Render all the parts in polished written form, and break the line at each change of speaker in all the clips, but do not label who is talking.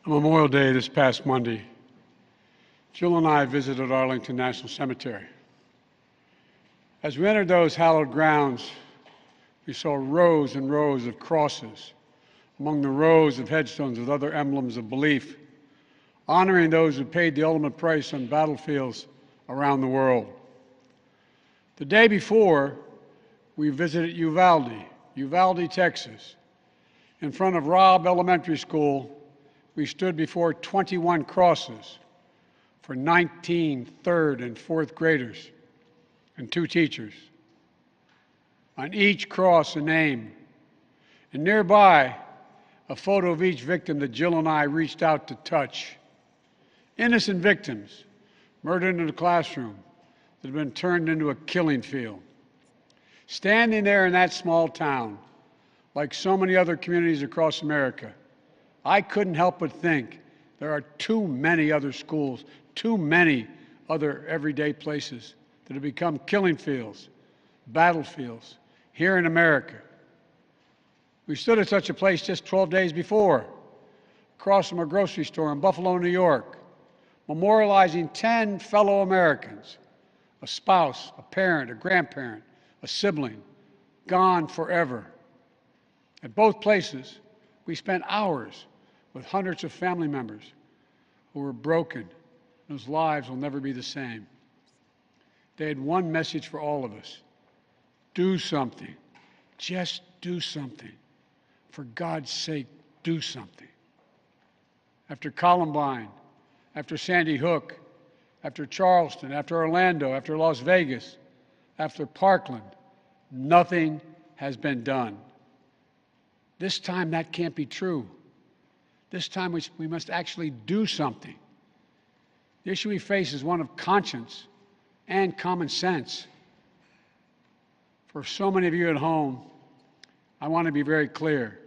On Memorial Day this past Monday, Jill and I visited Arlington National Cemetery. As we entered those hallowed grounds, we saw rows and rows of crosses among the rows of headstones with other emblems of belief, honoring those who paid the ultimate price on battlefields around the world. The day before, we visited Uvalde, Texas. In front of Robb Elementary School, we stood before 21 crosses for 19 third and fourth graders and 2 teachers. On each cross, a name, and nearby, a photo of each victim that Jill and I reached out to touch. Innocent victims murdered in a classroom that had been turned into a killing field. Standing there in that small town, like so many other communities across America, I couldn't help but think there are too many other schools, too many other everyday places that have become killing fields, battlefields here in America. We stood at such a place just 12 days before, across from a grocery store in Buffalo, New York, memorializing 10 fellow Americans, a spouse, a parent, a grandparent, a sibling, gone forever. At both places, we spent hours with hundreds of family members who were broken, whose lives will never be the same. They had one message for all of us: do something. Just do something. For God's sake, do something. After Columbine, after Sandy Hook, after Charleston, after Orlando, after Las Vegas, after Parkland, nothing has been done. This time that can't be true. This time we must actually do something. The issue we face is one of conscience and common sense. For so many of you at home, I want to be very clear.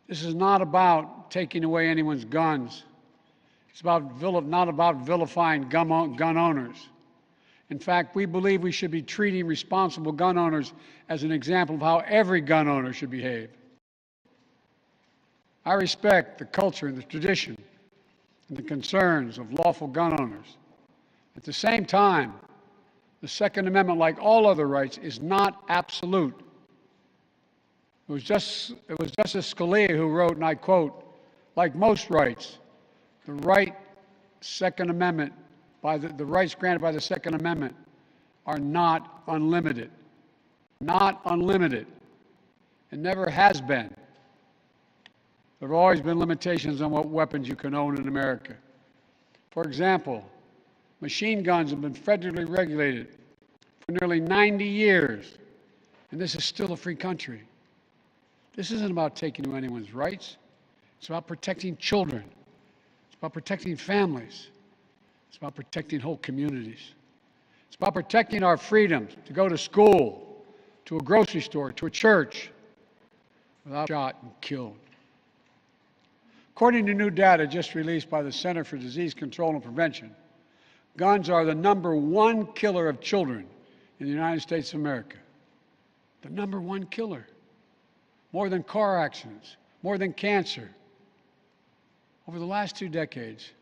This is not about taking away anyone's guns. It's not about vilifying gun owners. In fact, we believe we should be treating responsible gun owners as an example of how every gun owner should behave. I respect the culture and the tradition and the concerns of lawful gun owners. At the same time, the Second Amendment, like all other rights, is not absolute. It was Justice Scalia who wrote, and I quote, "Like most rights, the rights granted by the Second Amendment are not unlimited." Not unlimited. It never has been. There have always been limitations on what weapons you can own in America. For example, machine guns have been federally regulated for nearly 90 years, and this is still a free country. This isn't about taking away anyone's rights. It's about protecting children. It's about protecting families. It's about protecting whole communities. It's about protecting our freedom to go to school, to a grocery store, to a church, without being shot and killed. According to new data just released by the Center for Disease Control and Prevention, guns are the #1 killer of children in the United States of America. The #1 killer. More than car accidents, more than cancer. Over the last 2 decades,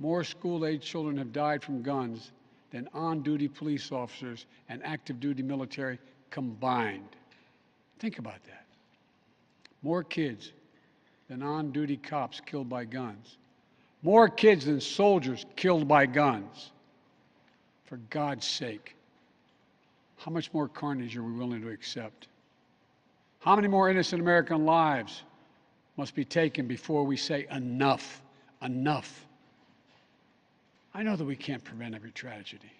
more school-age children have died from guns than on-duty police officers and active-duty military combined. Think about that. More kids than on-duty cops killed by guns. More kids than soldiers killed by guns. For God's sake, how much more carnage are we willing to accept? How many more innocent American lives must be taken before we say enough, enough? I know that we can't prevent every tragedy,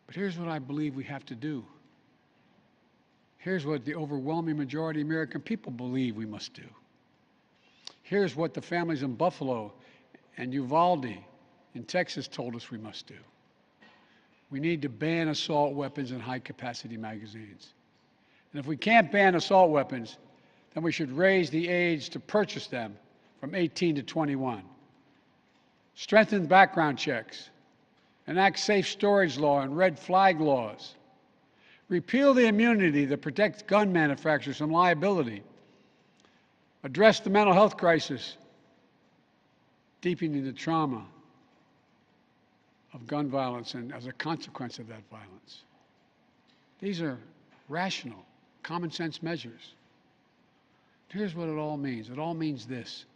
but here's what I believe we have to do. Here's what the overwhelming majority of American people believe we must do. Here's what the families in Buffalo and Uvalde in Texas told us we must do. We need to ban assault weapons and high-capacity magazines. And if we can't ban assault weapons, then we should raise the age to purchase them from 18 to 21. Strengthen background checks, enact safe storage law and red flag laws. Repeal the immunity that protects gun manufacturers from liability. Address the mental health crisis deepening the trauma of gun violence and as a consequence of that violence. These are rational, common sense measures. Here's what it all means. It all means this.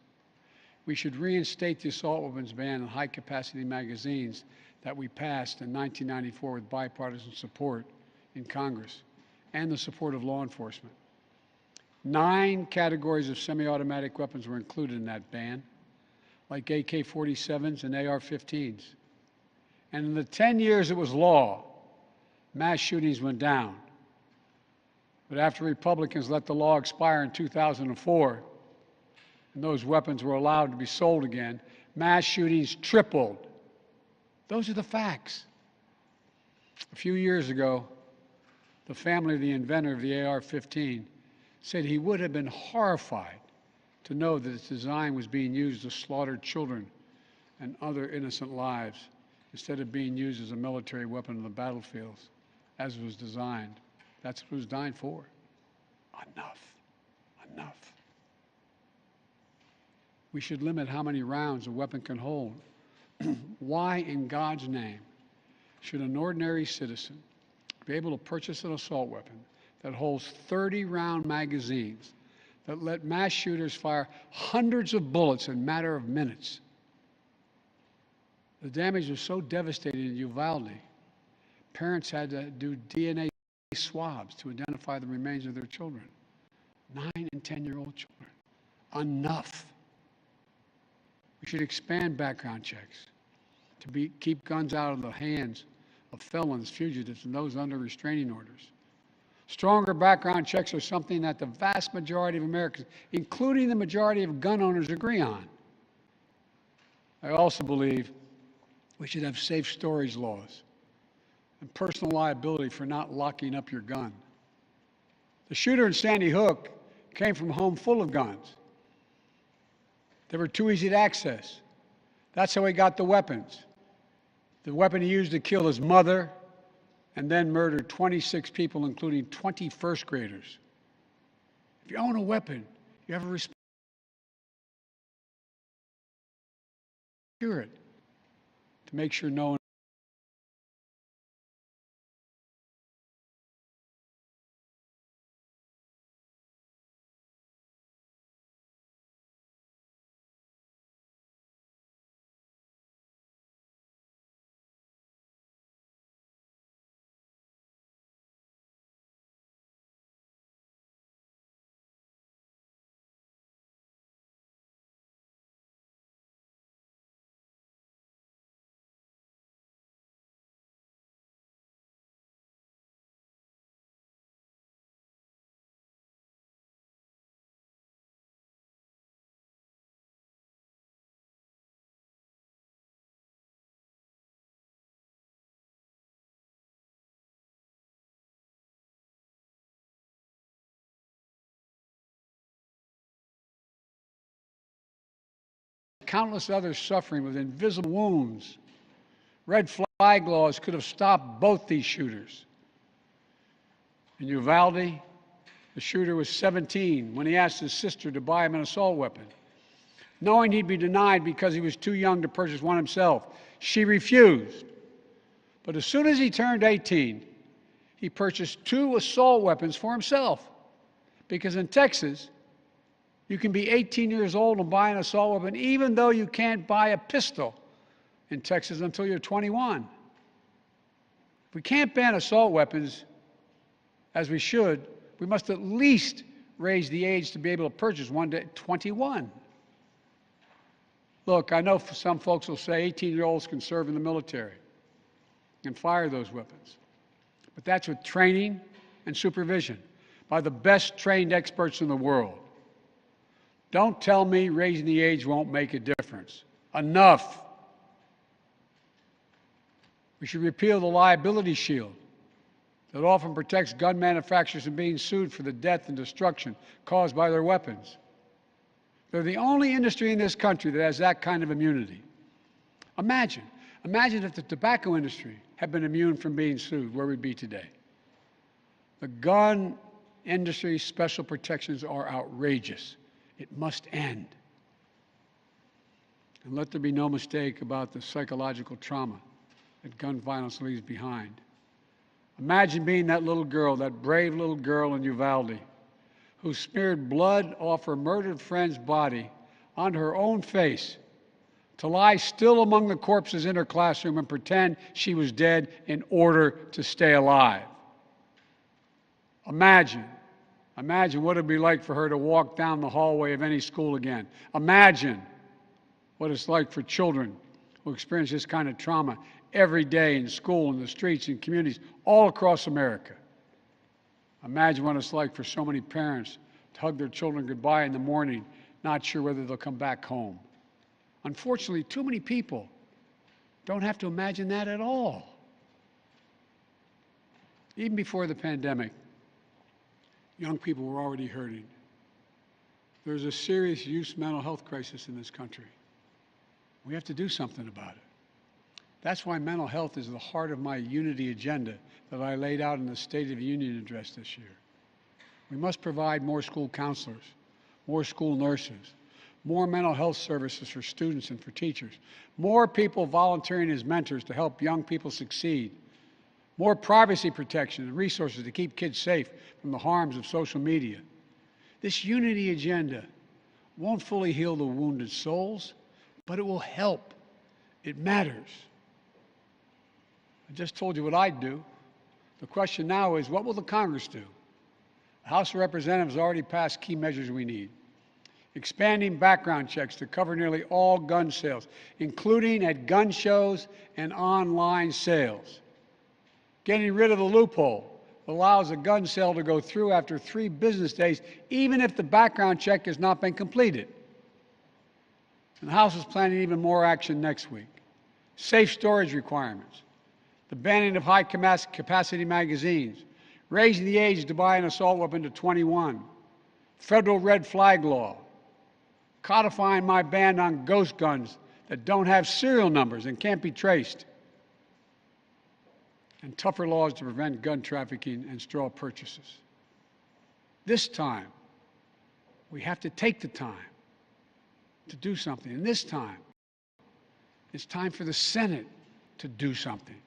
We should reinstate the assault weapons ban on high-capacity magazines that we passed in 1994 with bipartisan support in Congress and the support of law enforcement. 9 categories of semi-automatic weapons were included in that ban, like AK-47s and AR-15s. And in the 10 years it was law, mass shootings went down. But after Republicans let the law expire in 2004, and those weapons were allowed to be sold again, mass shootings tripled. Those are the facts. A few years ago, the family of the inventor of the AR-15 said he would have been horrified to know that its design was being used to slaughter children and other innocent lives instead of being used as a military weapon on the battlefields as it was designed. That's what it was designed for. Enough. Enough. We should limit how many rounds a weapon can hold. Why in God's name should an ordinary citizen be able to purchase an assault weapon that holds 30-round magazines that let mass shooters fire hundreds of bullets in a matter of minutes? The damage was so devastating in Uvalde, parents had to do DNA swabs to identify the remains of their children. 9 and 10-year-old children. Enough. We should expand background checks to keep guns out of the hands of felons, fugitives, and those under restraining orders. Stronger background checks are something that the vast majority of Americans, including the majority of gun owners, agree on. I also believe we should have safe storage laws and personal liability for not locking up your gun. The shooter in Sandy Hook came from a home full of guns. They were too easy to access. That's how he got the weapons. The weapon he used to kill his mother and then murdered 26 people, including 20 first graders. If you own a weapon, you have a responsibility to secure it, to make sure no one countless others suffering with invisible wounds. Red flag laws could have stopped both these shooters. In Uvalde, the shooter was 17 when he asked his sister to buy him an assault weapon. Knowing he'd be denied because he was too young to purchase one himself, she refused. But as soon as he turned 18, he purchased 2 assault weapons for himself. Because in Texas, you can be 18 years old and buy an assault weapon, even though you can't buy a pistol in Texas until you're 21. If we can't ban assault weapons, as we should, we must at least raise the age to be able to purchase one to 21. Look, I know some folks will say 18-year-olds can serve in the military and fire those weapons. But that's with training and supervision by the best trained experts in the world. Don't tell me raising the age won't make a difference. Enough. We should repeal the liability shield that often protects gun manufacturers from being sued for the death and destruction caused by their weapons. They're the only industry in this country that has that kind of immunity. Imagine if the tobacco industry had been immune from being sued, where we'd be today. The gun industry's special protections are outrageous. It must end. And let there be no mistake about the psychological trauma that gun violence leaves behind. Imagine being that little girl, that brave little girl in Uvalde, who smeared blood off her murdered friend's body onto her own face to lie still among the corpses in her classroom and pretend she was dead in order to stay alive. Imagine what it would be like for her to walk down the hallway of any school again. Imagine what it's like for children who experience this kind of trauma every day in school, in the streets, in communities all across America. Imagine what it's like for so many parents to hug their children goodbye in the morning, not sure whether they'll come back home. Unfortunately, too many people don't have to imagine that at all. Even before the pandemic, young people were already hurting. There's a serious youth mental health crisis in this country. We have to do something about it. That's why mental health is the heart of my unity agenda that I laid out in the State of the Union address this year. We must provide more school counselors, more school nurses, more mental health services for students and for teachers, more people volunteering as mentors to help young people succeed, more privacy protection and resources to keep kids safe from the harms of social media. This unity agenda won't fully heal the wounded souls, but it will help. It matters. I just told you what I'd do. The question now is, what will the Congress do? The House of Representatives already passed key measures we need. Expanding background checks to cover nearly all gun sales, including at gun shows and online sales. Getting rid of the loophole that allows a gun sale to go through after 3 business days, even if the background check has not been completed. And the House is planning even more action next week. Safe storage requirements, the banning of high-capacity magazines, raising the age to buy an assault weapon to 21, federal red flag law, codifying my ban on ghost guns that don't have serial numbers and can't be traced, and tougher laws to prevent gun trafficking and straw purchases. This time, we have to take the time to do something. And this time, it's time for the Senate to do something.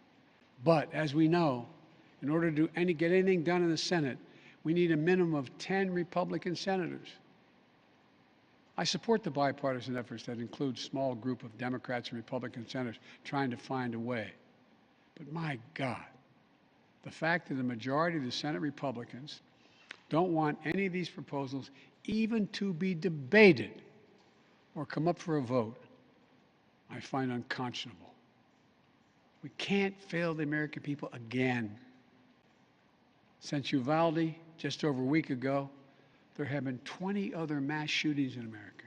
But as we know, in order to get anything done in the Senate, we need a minimum of 10 Republican senators. I support the bipartisan efforts that include a small group of Democrats and Republican senators trying to find a way. But my God, the fact that the majority of the Senate Republicans don't want any of these proposals even to be debated or come up for a vote, I find unconscionable. We can't fail the American people again. Since Uvalde, just over a week ago, there have been 20 other mass shootings in America,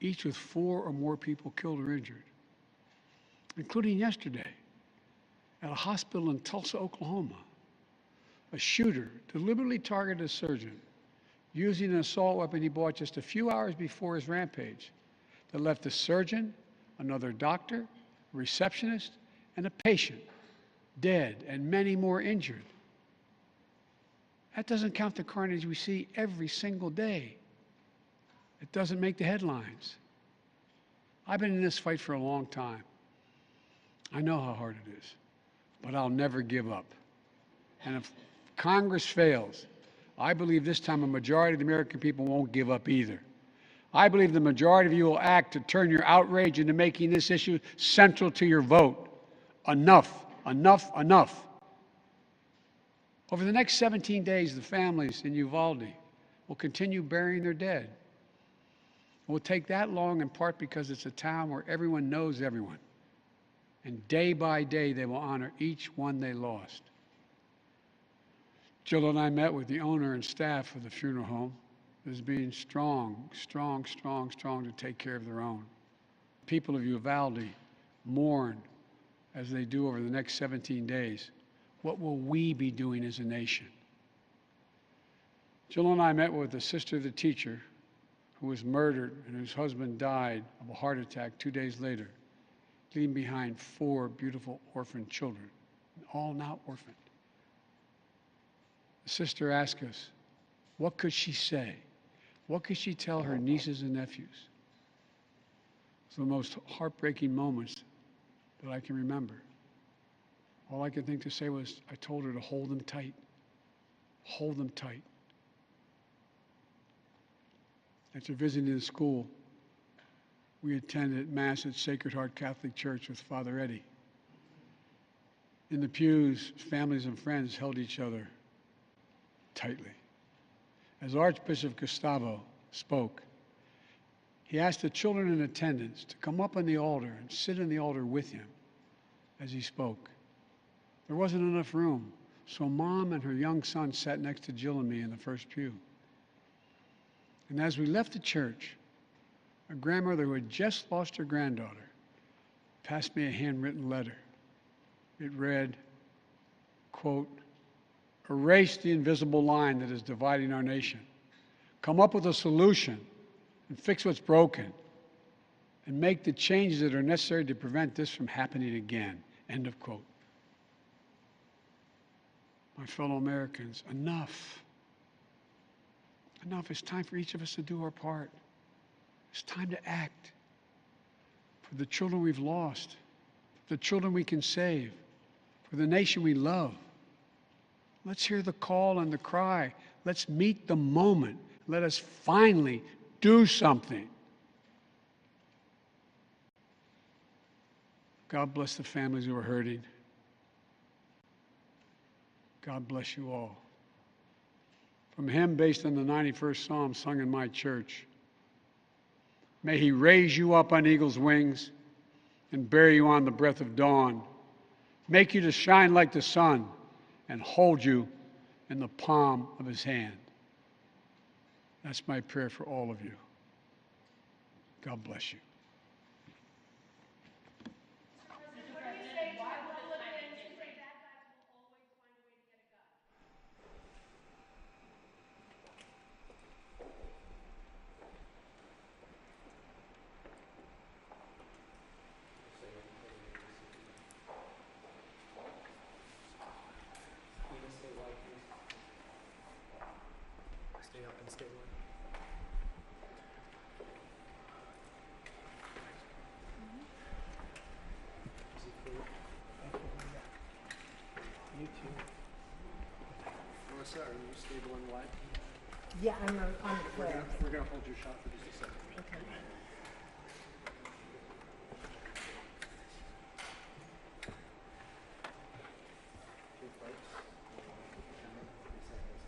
each with 4 or more people killed or injured, including yesterday at a hospital in Tulsa, Oklahoma. A shooter deliberately targeted a surgeon using an assault weapon he bought just a few hours before his rampage that left a surgeon, another doctor, a receptionist, and a patient dead and many more injured. That doesn't count the carnage we see every single day. It doesn't make the headlines. I've been in this fight for a long time. I know how hard it is, but I'll never give up. And if Congress fails, I believe this time a majority of the American people won't give up either. I believe the majority of you will act to turn your outrage into making this issue central to your vote. Enough, enough, enough. Over the next 17 days, the families in Uvalde will continue burying their dead. It will take that long in part because it's a town where everyone knows everyone. And day by day, they will honor each one they lost. Jill and I met with the owner and staff of the funeral home as being strong to take care of their own. People of Uvalde mourn as they do over the next 17 days. What will we be doing as a nation? Jill and I met with the sister of the teacher who was murdered and whose husband died of a heart attack 2 days later, leaving behind 4 beautiful orphaned children, all now orphaned. The sister asked us, what could she say? What could she tell her nieces and nephews? It's the most heartbreaking moments that I can remember. All I could think to say was, I told her to hold them tight. Hold them tight. After visiting the school, we attended Mass at Sacred Heart Catholic Church with Father Eddie. In the pews, families and friends held each other tightly. As Archbishop Gustavo spoke, he asked the children in attendance to come up on the altar and sit in the altar with him as he spoke. There wasn't enough room, so Mom and her young son sat next to Jill and me in the first pew. And as we left the church, a grandmother who had just lost her granddaughter passed me a handwritten letter. It read, quote, "Erase the invisible line that is dividing our nation. Come up with a solution and fix what's broken and make the changes that are necessary to prevent this from happening again." End of quote. My fellow Americans, enough. Enough. It's time for each of us to do our part. It's time to act for the children we've lost, for the children we can save, for the nation we love. Let's hear the call and the cry. Let's meet the moment. Let us finally do something. God bless the families who are hurting. God bless you all. From a hymn based on the 91st Psalm sung in my church. May he raise you up on eagle's wings and bear you on the breath of dawn, make you to shine like the sun and hold you in the palm of his hand. That's my prayer for all of you. God bless you.
Stay up and stay away. Is it food? You too. Melissa, are you stable and what?
Yeah, I'm on the
We're
play.
gonna hold your shot for just a second.